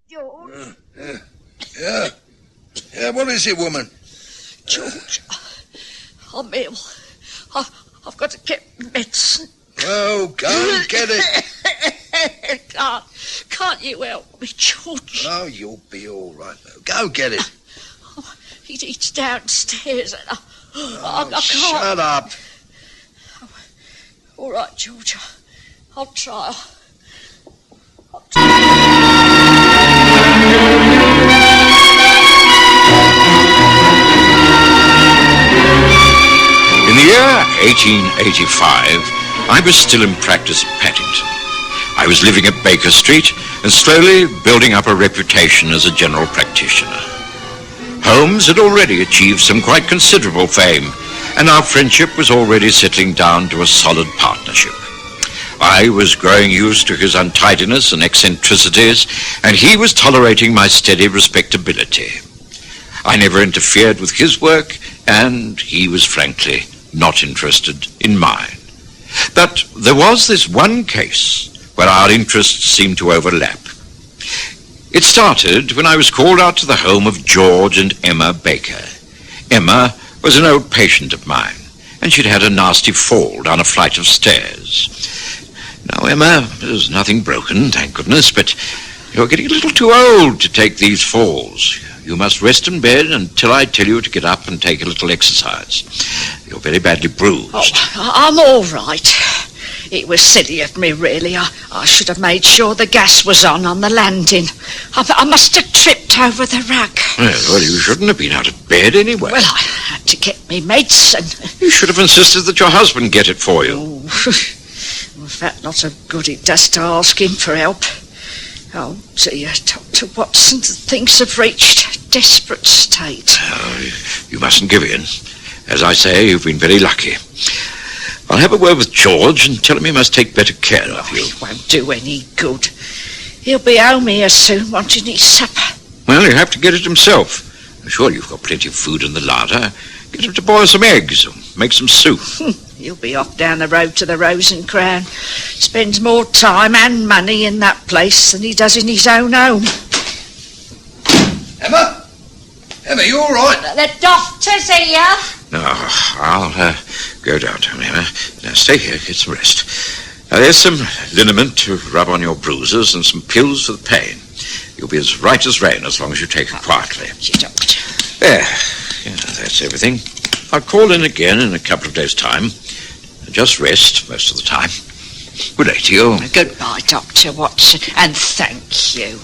George? Yeah, what is it, woman? George, I'm ill. I've got to get medicine. Oh, go and get it. Can't you help me, George? Oh, you'll be all right. Go get it. It's downstairs and I can't. Shut up. All right, George. I'll try. In the year 1885, I was still in practice at Paddington. I was living at Baker Street and slowly building up a reputation as a general practitioner. Holmes had already achieved some quite considerable fame, and our friendship was already settling down to a solid partnership. I was growing used to his untidiness and eccentricities, and he was tolerating my steady respectability. I never interfered with his work, and he was frankly not interested in mine. But there was this one case where our interests seemed to overlap. It started when I was called out to the home of George and Emma Baker. Emma was an old patient of mine, and she'd had a nasty fall down a flight of stairs. Now, Emma, there's nothing broken, thank goodness, but you're getting a little too old to take these falls. You must rest in bed until I tell you to get up and take a little exercise. You're very badly bruised. Oh, I'm all right. It was silly of me, really. I should have made sure the gas was on the landing. I must have tripped over the rug. Well, you shouldn't have been out of bed anyway. Well, I had to get me medicine. You should have insisted that your husband get it for you. Oh, was that not a good it does to ask him for help? Oh, dear, Dr. Watson, things have reached a desperate state. Oh, you mustn't give in. As I say, you've been very lucky. I'll have a word with George and tell him he must take better care of you. It won't do any good. He'll be home here soon, wanting his supper. Well, he'll have to get it himself. I'm sure you've got plenty of food in the larder. Get him to boil some eggs or make some soup. He'll be off down the road to the Rose and Crown. Spends more time and money in that place than he does in his own home. Emma? Emma, you all right? The doctor's here. No, I'll go down to him, Emma. Now, stay here, get some rest. Now, there's some liniment to rub on your bruises and some pills for the pain. You'll be as right as rain as long as you take it quietly. Thank you, Doctor. There. Yeah, that's everything. I'll call in again in a couple of days' time. Just rest most of the time. Good day to you. Goodbye, Dr. Watson, and thank you.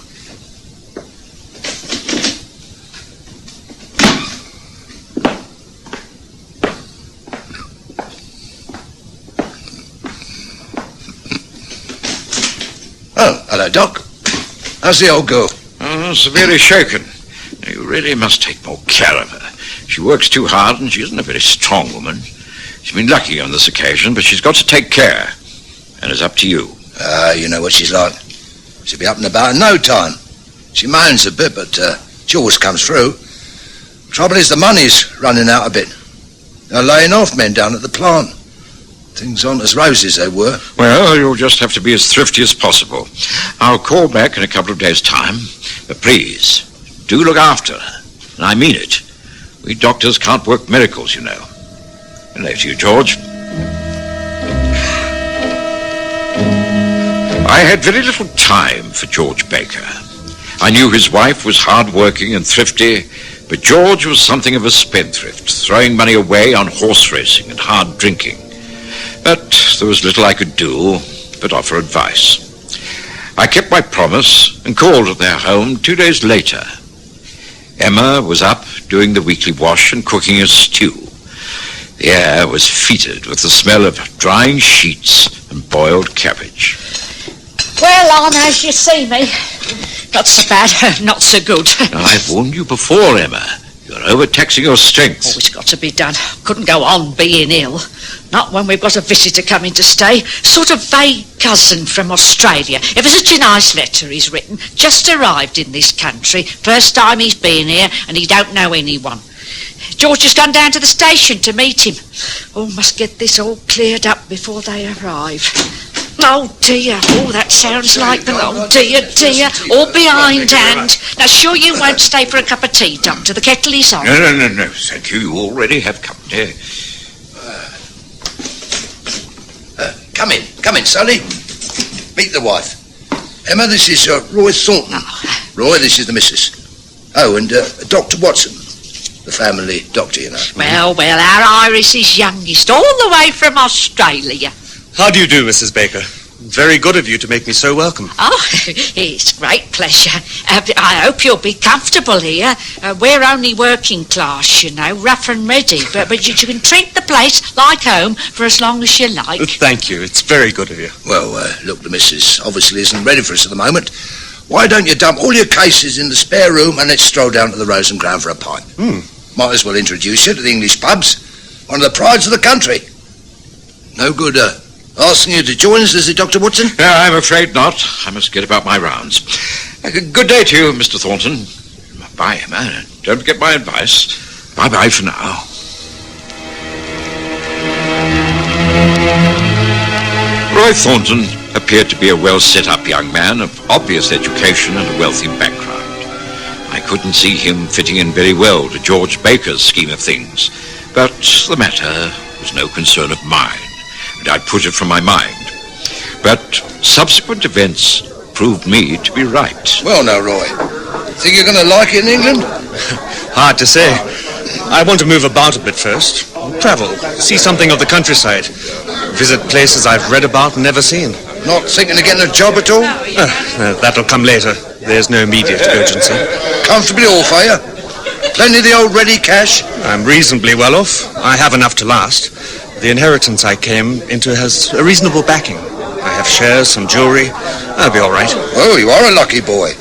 Oh, hello, Doc. How's the old girl? Oh, severely shaken. You really must take more care of her. She works too hard and she isn't a very strong woman. She's been lucky on this occasion, but she's got to take care. And it's up to you. You know what she's like. She'll be up and about in no time. She moans a bit, but she always comes through. Trouble is the money's running out a bit. They're laying off men down at the plant. Things aren't as rosy as they were. Well, you'll just have to be as thrifty as possible. I'll call back in a couple of days' time. But please, do look after her. And I mean it. We doctors can't work miracles, you know. And later to you, George. I had very little time for George Baker. I knew his wife was hard-working and thrifty, but George was something of a spendthrift, throwing money away on horse racing and hard drinking. But there was little I could do but offer advice. I kept my promise and called at their home 2 days later. Emma was up doing the weekly wash and cooking a stew. The air was fetid with the smell of drying sheets and boiled cabbage. Well, on as you see me. Not so bad, not so good. Now, I've warned you before, Emma. You're overtaxing your strength. Oh, it's got to be done. Couldn't go on being ill. Not when we've got a visitor coming to stay. Sort of vague cousin from Australia. Ever such a nice letter he's written. Just arrived in this country. First time he's been here, and he don't know anyone. George has gone down to the station to meet him. Oh, must get this all cleared up before they arrive. Oh, dear. Oh, that sounds like them. Oh, dear. All behindhand. Now, sure you won't stay for a cup of tea, Doctor? The kettle is on. No. Thank you. You already have company. Come in, Sonny. Meet the wife. Emma, this is Roy Thornton. Oh. Roy, this is the missus. Oh, and Dr. Watson, the family doctor, you know. Well, our Iris is youngest, all the way from Australia. How do you do, Mrs. Baker? Very good of you to make me so welcome. Oh, it's a great pleasure. I hope you'll be comfortable here. We're only working class, you know, rough and ready. But you can treat the place like home for as long as you like. Thank you. It's very good of you. Well, look, the missus obviously isn't ready for us at the moment. Why don't you dump all your cases in the spare room and let's stroll down to the Rose and Crown for a pint? Might as well introduce you to the English pubs. One of the prides of the country. No good, asking you to join us, is it, Dr. Watson? I'm afraid not. I must get about my rounds. Good day to you, Mr. Thornton. Bye, Emma. Don't forget my advice. Bye-bye for now. Roy Thornton appeared to be a well-set-up young man of obvious education and a wealthy background. I couldn't see him fitting in very well to George Baker's scheme of things, but the matter was no concern of mine. I'd put it from my mind. But subsequent events proved me to be right. Well, now, Roy, think you're going to like it in England? Hard to say. I want to move about a bit first. Travel, see something of the countryside. Visit places I've read about and never seen. Not thinking of getting a job at all? That'll come later. There's no immediate urgency. Comfortably off, are you? Plenty of the old ready cash? I'm reasonably well off. I have enough to last. The inheritance I came into has a reasonable backing. I have shares, some jewellery. I'll be all right. Oh, you are a lucky boy.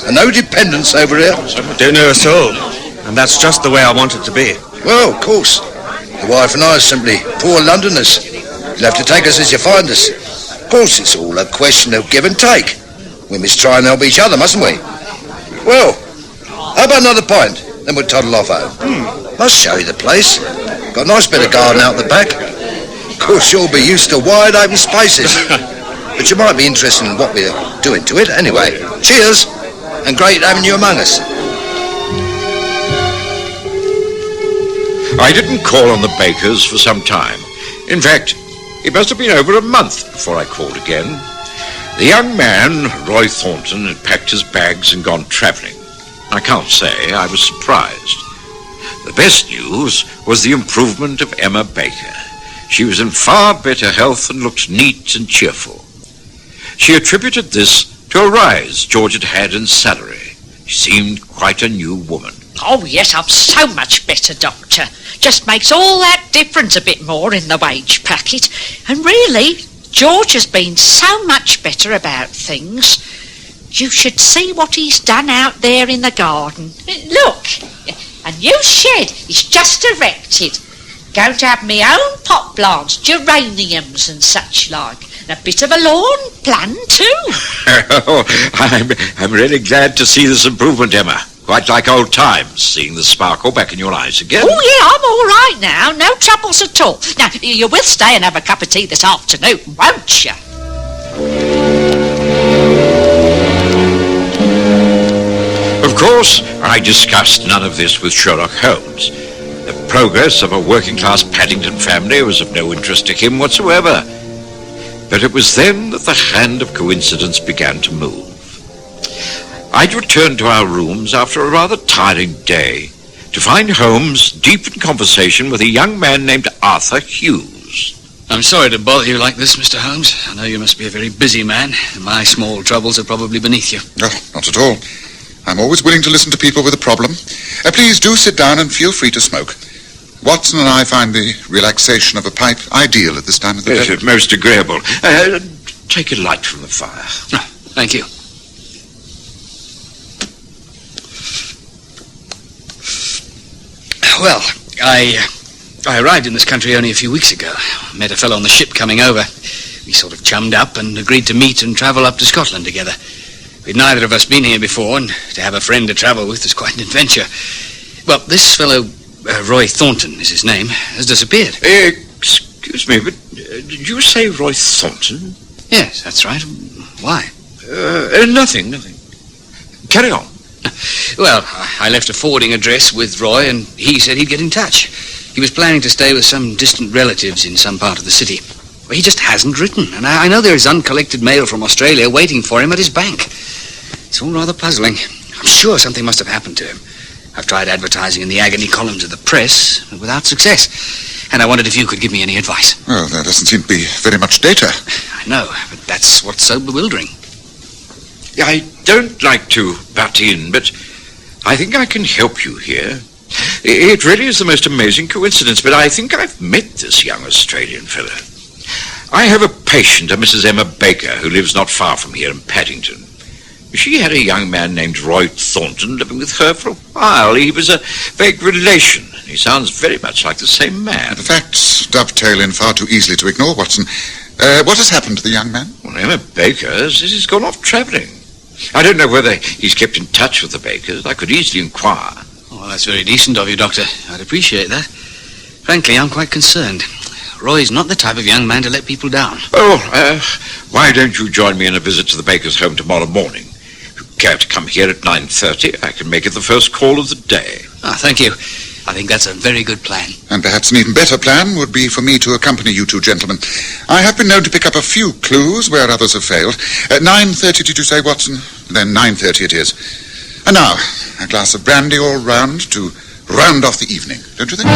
And no dependents over here? Don't know a soul. And that's just the way I want it to be. Well, of course. The wife and I are simply poor Londoners. You'll have to take us as you find us. Of course, it's all a question of give and take. We must try and help each other, mustn't we? Well, how about another pint? Then we'll toddle off home. Must show you the place. Got a nice bit of garden out the back. Of course, you'll be used to wide open spaces. But you might be interested in what we're doing to it. Anyway, cheers, and great having you among us. I didn't call on the Bakers for some time. In fact, it must have been over a month before I called again. The young man, Roy Thornton, had packed his bags and gone travelling. I can't say I was surprised. The best news was the improvement of Emma Baker. She was in far better health and looked neat and cheerful. She attributed this to a rise George had had in salary. She seemed quite a new woman. Oh, yes, I'm so much better, Doctor. Just makes all that difference a bit more in the wage packet. And really, George has been so much better about things. You should see what he's done out there in the garden. Look, a new shed is just erected. Going to have my own pot plants, geraniums and such like. And a bit of a lawn plan too. Oh, I'm really glad to see this improvement, Emma. Quite like old times, seeing the sparkle back in your eyes again. Oh, yeah, I'm all right now. No troubles at all. Now, you will stay and have a cup of tea this afternoon, won't you? Of course, I discussed none of this with Sherlock Holmes. The progress of a working-class Paddington family was of no interest to him whatsoever. But it was then that the hand of coincidence began to move. I'd returned to our rooms after a rather tiring day to find Holmes deep in conversation with a young man named Arthur Hughes. I'm sorry to bother you like this, Mr. Holmes. I know you must be a very busy man, and my small troubles are probably beneath you. Oh, not at all. I'm always willing to listen to people with a problem. Please do sit down and feel free to smoke. Watson and I find the relaxation of a pipe ideal at this time of the day. Yes, most agreeable. Take a light from the fire. Oh, thank you. Well, I arrived in this country only a few weeks ago. Met a fellow on the ship coming over. We sort of chummed up and agreed to meet and travel up to Scotland together. We'd neither of us been here before, and to have a friend to travel with is quite an adventure. Well, this fellow, Roy Thornton is his name, has disappeared. Excuse me, but did you say Roy Thornton? Yes, that's right. Why? Nothing. Carry on. Well, I left a forwarding address with Roy, and he said he'd get in touch. He was planning to stay with some distant relatives in some part of the city. Well, he just hasn't written, and I know there is uncollected mail from Australia waiting for him at his bank. It's all rather puzzling. I'm sure something must have happened to him. I've tried advertising in the agony columns of the press, but without success. And I wondered if you could give me any advice. Well, there doesn't seem to be very much data. I know, but that's what's so bewildering. I don't like to butt in, but I think I can help you here. It really is the most amazing coincidence, but I think I've met this young Australian fellow. I have a patient, a Mrs. Emma Baker, who lives not far from here in Paddington. She had a young man named Roy Thornton living with her for a while. He was a vague relation. He sounds very much like the same man. The facts dovetail in far too easily to ignore, Watson. What has happened to the young man? Well, Emma Baker says he's gone off travelling. I don't know whether he's kept in touch with the Bakers. I could easily inquire. Oh, that's very decent of you, Doctor. I'd appreciate that. Frankly, I'm quite concerned. Roy's not the type of young man to let people down. Why don't you join me in a visit to the Bakers' home tomorrow morning? If you care to come here at 9:30, I can make it the first call of the day. Thank you. I think that's a very good plan. And perhaps an even better plan would be for me to accompany you two gentlemen. I have been known to pick up a few clues where others have failed. At 9:30, did you say, Watson? Then 9:30 it is. And now, a glass of brandy all round to round off the evening, don't you think?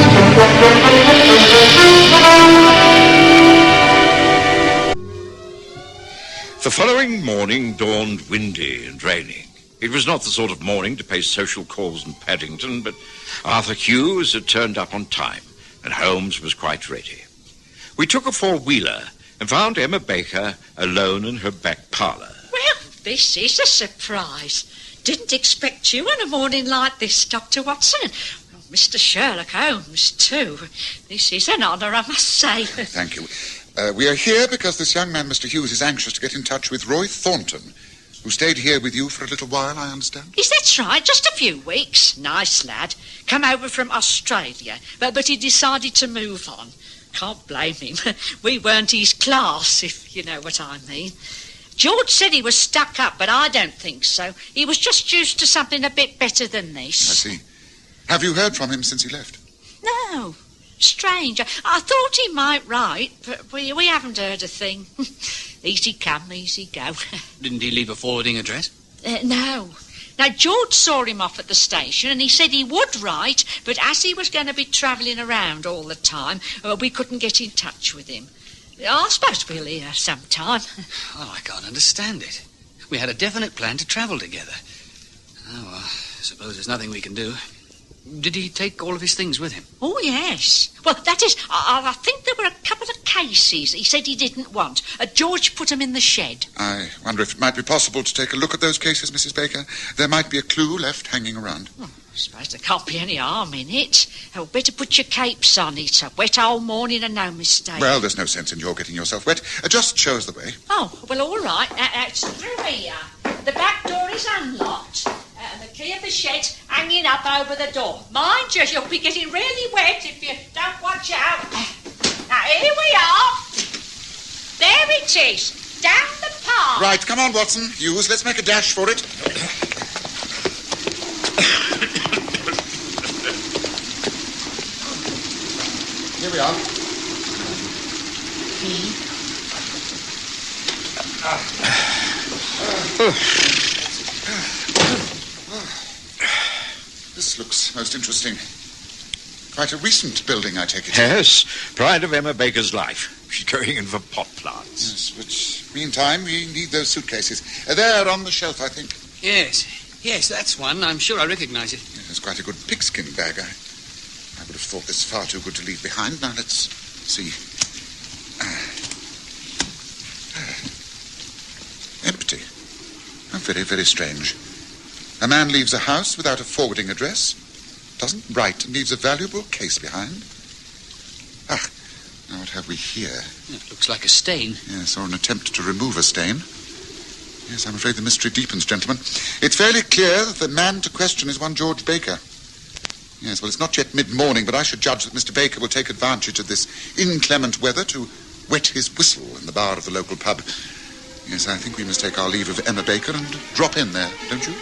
The following morning dawned windy and raining. It was not the sort of morning to pay social calls in Paddington, but Arthur Hughes had turned up on time, and Holmes was quite ready. We took a four-wheeler and found Emma Baker alone in her back parlour. Well, this is a surprise. Didn't expect you on a morning like this, Dr. Watson. Well, Mr. Sherlock Holmes, too. This is an honour, I must say. Thank you. We are here because this young man, Mr. Hughes, is anxious to get in touch with Roy Thornton, who stayed here with you for a little while, I understand. Yes, that's right. Just a few weeks. Nice lad. Come over from Australia, but he decided to move on. Can't blame him. We weren't his class, if you know what I mean. George said he was stuck up, but I don't think so. He was just used to something a bit better than this. I see. Have you heard from him since he left? No. Strange. I thought he might write, but we haven't heard a thing. Easy come, easy go. Didn't he leave a forwarding address? No. Now, George saw him off at the station and he said he would write, but as he was going to be travelling around all the time, we couldn't get in touch with him. I suppose we'll hear sometime. Oh, I can't understand it. We had a definite plan to travel together. Oh, well, I suppose there's nothing we can do. Did he take all of his things with him? Oh, yes. Well, that is, I think there were a couple of cases he said he didn't want. George put them in the shed. I wonder if it might be possible to take a look at those cases, Mrs. Baker. There might be a clue left hanging around. Oh, I suppose there can't be any harm in it. Oh, better put your capes on. It's a wet old morning and no mistake. Well, there's no sense in your getting yourself wet. Just show us the way. Oh, well, all right. It's through here. The back door is unlocked. And the key of the shed's hanging up over the door. Mind you, you'll be getting really wet if you don't watch out. Now, here we are. There it is. Down the path. Right, come on, Watson. Hughes, let's make a dash for it. Here we are. This looks most interesting. Quite a recent building, I take it. Yes, pride of Emma Baker's life. She's going in for pot plants. Yes, which, meantime, we need those suitcases. They're on the shelf, I think. Yes, that's one. I'm sure I recognise it. Yes, it's quite a good pigskin bag. I would have thought this far too good to leave behind. Now, let's see. Empty. Oh, very, very strange. A man leaves a house without a forwarding address, doesn't write, and leaves a valuable case behind. Now what have we here? It looks like a stain. Yes, or an attempt to remove a stain. Yes, I'm afraid the mystery deepens, gentlemen. It's fairly clear that the man to question is one George Baker. Yes, well, it's not yet mid-morning, but I should judge that Mr. Baker will take advantage of this inclement weather to wet his whistle in the bar of the local pub. Yes, I think we must take our leave of Emma Baker and drop in there, don't you?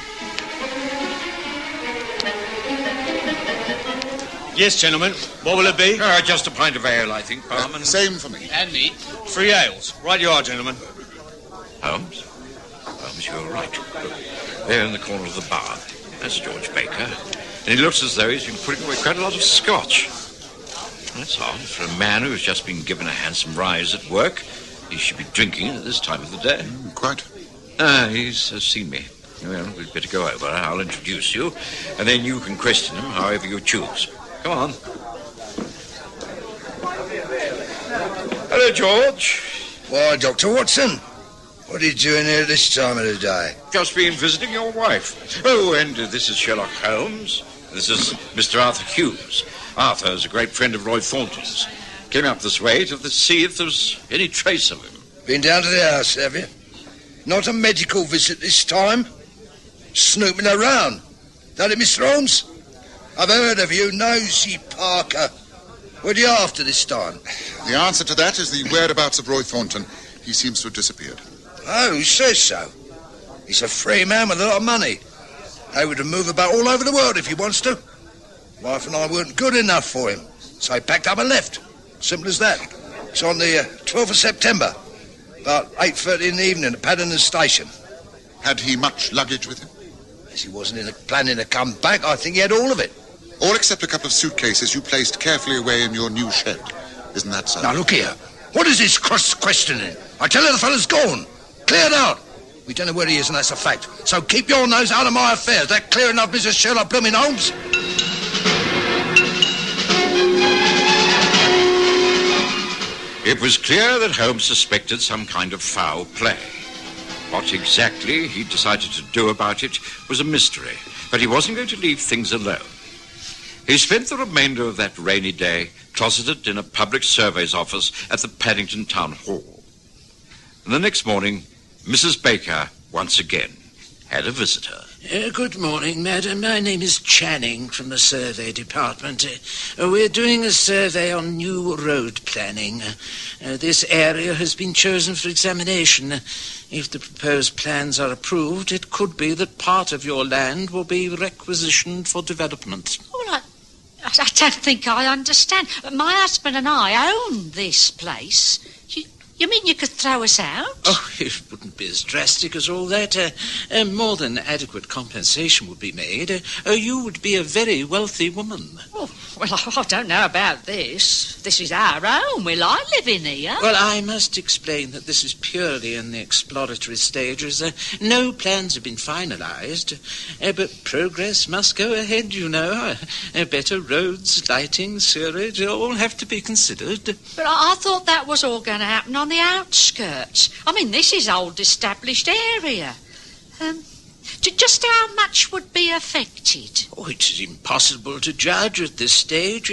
Yes, gentlemen. What will it be? Just a pint of ale, I think, barman. Same for me. And me. 3 ales. Right you are, gentlemen. Holmes? Holmes, you're right. Look, there in the corner of the bar. That's George Baker. And he looks as though he's been putting away quite a lot of scotch. That's odd. For a man who's just been given a handsome rise at work, he should be drinking at this time of the day. Quite. He's seen me. Well, we'd better go over. I'll introduce you, and then you can question him however you choose. Come on. Hello, George. Why, Dr. Watson? What are you doing here this time of the day? Just been visiting your wife. Oh, and this is Sherlock Holmes. This is Mr. Arthur Hughes. Arthur is a great friend of Roy Thornton's. Came up this way to see if there was any trace of him. Been down to the house, have you? Not a medical visit this time? Snooping around. That it, Mr. Holmes? I've heard of you, Nosy Parker. What are you after this time? The answer to that is the whereabouts of Roy Thornton. He seems to have disappeared. Oh, who says so? He's a free man with a lot of money. Able to move about all over the world if he wants to. Wife and I weren't good enough for him, so he packed up and left. Simple as that. It's on the 12th of September, about 8:30 in the evening at Paddington Station. Had he much luggage with him? As he wasn't planning to come back, I think he had all of it. All except a couple of suitcases you placed carefully away in your new shed. Isn't that so? Now, look here. What is this questioning? I tell you the fella's gone. Cleared out. We don't know where he is, and that's a fact. So keep your nose out of my affairs. That clear enough, Mrs. Sherlock Blooming Holmes? It was clear that Holmes suspected some kind of foul play. What exactly he decided to do about it was a mystery, but he wasn't going to leave things alone. He spent the remainder of that rainy day closeted in a public surveys office at the Paddington Town Hall. And the next morning, Mrs. Baker, once again, had a visitor. Good morning, madam. My name is Channing from the survey department. We're doing a survey on new road planning. This area has been chosen for examination. If the proposed plans are approved, it could be that part of your land will be requisitioned for development. Well, I don't think I understand. My husband and I own this place. You mean you could throw us out? Oh, it wouldn't be as drastic as all that. More than adequate compensation would be made. You would be a very wealthy woman. Oh, well, I don't know about this. This is our home. We like living here. Well, I must explain that this is purely in the exploratory stages. No plans have been finalised. But progress must go ahead, you know. Better roads, lighting, sewerage, all have to be considered. But I thought that was all going to happen on the outskirts. I mean, this is old established area. Just how much would be affected? Oh, it is impossible to judge at this stage.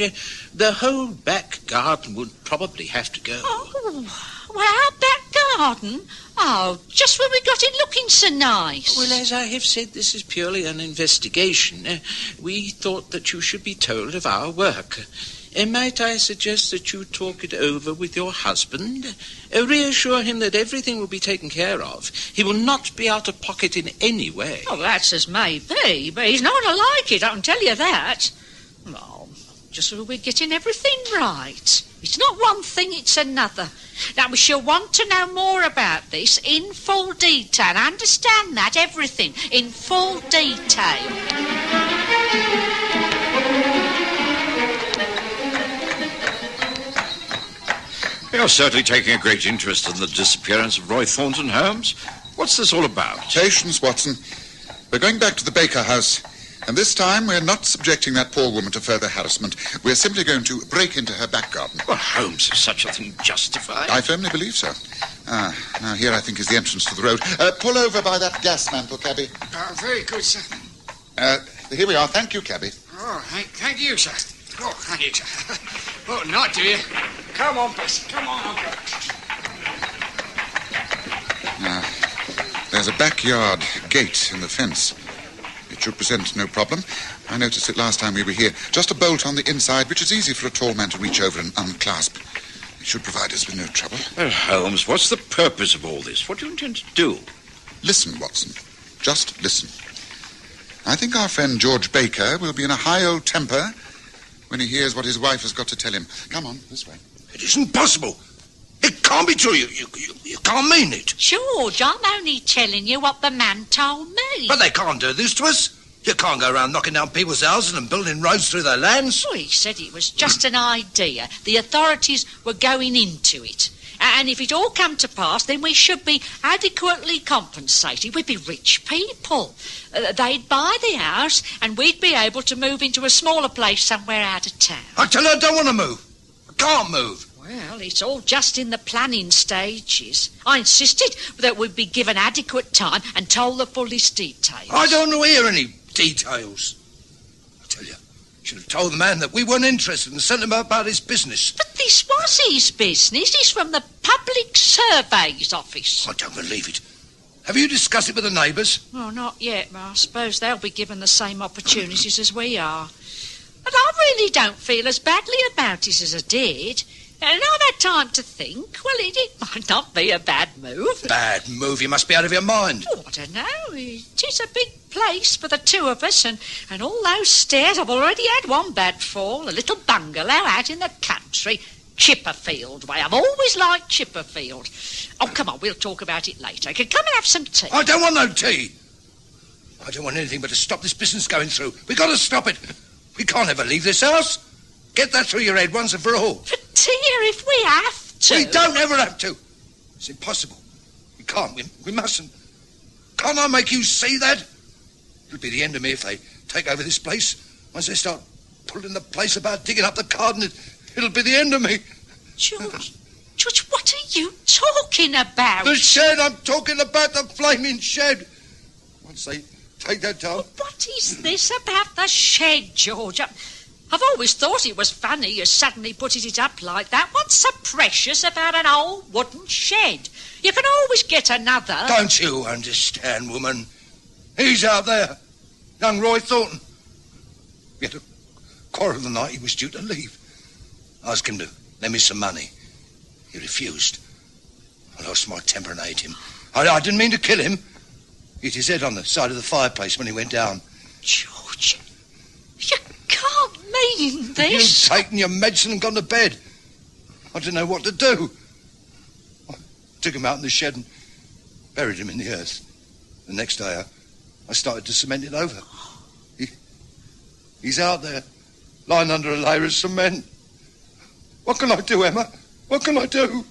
The whole back garden would probably have to go. Oh, well, our back garden? Oh, just when we got it looking so nice. Well, as I have said, this is purely an investigation. We thought that you should be told of our work. Might I suggest that you talk it over with your husband? Reassure him that everything will be taken care of. He will not be out of pocket in any way. Oh, that's as may be, but he's not like it, I can tell you that. Oh, just so we're getting everything right. It's not one thing, it's another. Now, we shall want to know more about this in full detail. Understand that, everything, in full detail. You're certainly taking a great interest in the disappearance of Roy Thornton, Holmes. What's this all about? Patience, Watson. We're going back to the Baker house, and this time we're not subjecting that poor woman to further harassment. We're simply going to break into her back garden. Well, Holmes, is such a thing justified? I firmly believe so. Now here I think is the entrance to the road. Pull over by that gas mantle, cabby. Very good, sir. Here we are. Thank you, cabby. Oh, thank you, sir. Oh, thank you, sir. Oh, not to you. Come on, Bessie. Come on. There's a backyard gate in the fence. It should present no problem. I noticed it last time we were here. Just a bolt on the inside, which is easy for a tall man to reach over and unclasp. It should provide us with no trouble. Well, Holmes, what's the purpose of all this? What do you intend to do? Listen, Watson. Just listen. I think our friend George Baker will be in a high old temper when he hears what his wife has got to tell him. Come on, this way. It isn't possible. It can't be true. You can't mean it. George, I'm only telling you what the man told me. But they can't do this to us. You can't go around knocking down people's houses and building roads through their lands. Well, he said it was just an idea. The authorities were going into it. And if it all come to pass, then we should be adequately compensated. We'd be rich people. They'd buy the house and we'd be able to move into a smaller place somewhere out of town. I tell you, I don't want to move. I can't move. Well, it's all just in the planning stages. I insisted that we'd be given adequate time and told the fullest details. I don't want to hear any details. I tell you, should have told the man that we weren't interested and sent him about his business. But this was his business. He's from the Public Surveys Office. I don't believe it. Have you discussed it with the neighbours? Oh, not yet, but I suppose they'll be given the same opportunities as we are. But I really don't feel as badly about it as I did. And I've had time to think. Well, it might not be a bad move. Bad move? You must be out of your mind. Oh, I don't know. It is a big place for the two of us, and all those stairs. I've already had one bad fall, a little bungalow out in the country, Chipperfield way. I've always liked Chipperfield. Oh, come on, we'll talk about it later. Come and have some tea. I don't want no tea. I don't want anything but to stop this business going through. We've got to stop it. We can't ever leave this house. Get that through your head once and for all. But, dear, if we have to... We don't ever have to. It's impossible. We can't. We mustn't. Can't I make you see that? It'll be the end of me if they take over this place. Once they start pulling the place about, digging up the garden, it'll be the end of me. George, what are you talking about? The shed. I'm talking about the flaming shed. Once they take that down... What is this about the shed, George? I've always thought it was funny you suddenly putting it up like that. What's so precious about an old wooden shed? You can always get another. Don't you understand, woman? He's out there, young Roy Thornton. We had a quarrel the night he was due to leave. I asked him to lend me some money. He refused. I lost my temper and ate him. I didn't mean to kill him. He hit his head on the side of the fireplace when he went down. George, you can't mean this. You've taken your medicine and gone to bed. I didn't know what to do. I took him out in the shed and buried him in the earth. The next day I started to cement it over. He's out there, lying under a layer of cement. What can I do, Emma? What can I do?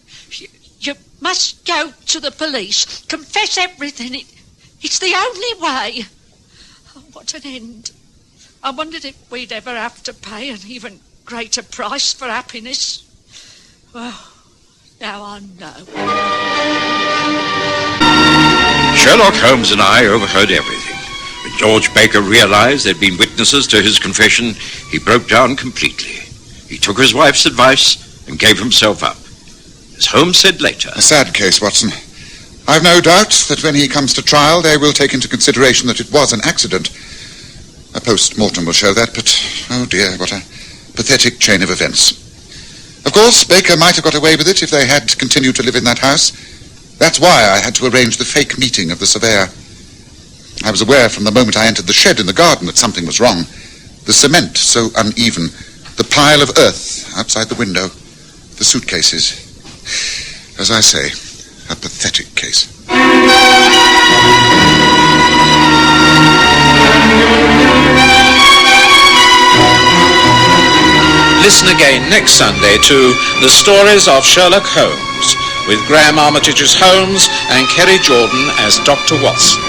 You must go to the police. Confess everything. It's the only way. Oh, what an end. I wondered if we'd ever have to pay an even greater price for happiness. Well, now I know. Sherlock Holmes and I overheard everything. When George Baker realized there'd been witnesses to his confession, he broke down completely. He took his wife's advice and gave himself up. As Holmes said later... A sad case, Watson. I've no doubt that when he comes to trial, they will take into consideration that it was an accident. A post-mortem will show that, but, oh dear, what a pathetic chain of events. Of course, Baker might have got away with it if they had continued to live in that house. That's why I had to arrange the fake meeting of the surveyor. I was aware from the moment I entered the shed in the garden that something was wrong. The cement so uneven, the pile of earth outside the window, the suitcases. As I say, a pathetic case. Listen again next Sunday to The Stories of Sherlock Holmes, with Graham Armitage as Holmes and Kerry Jordan as Dr. Watson.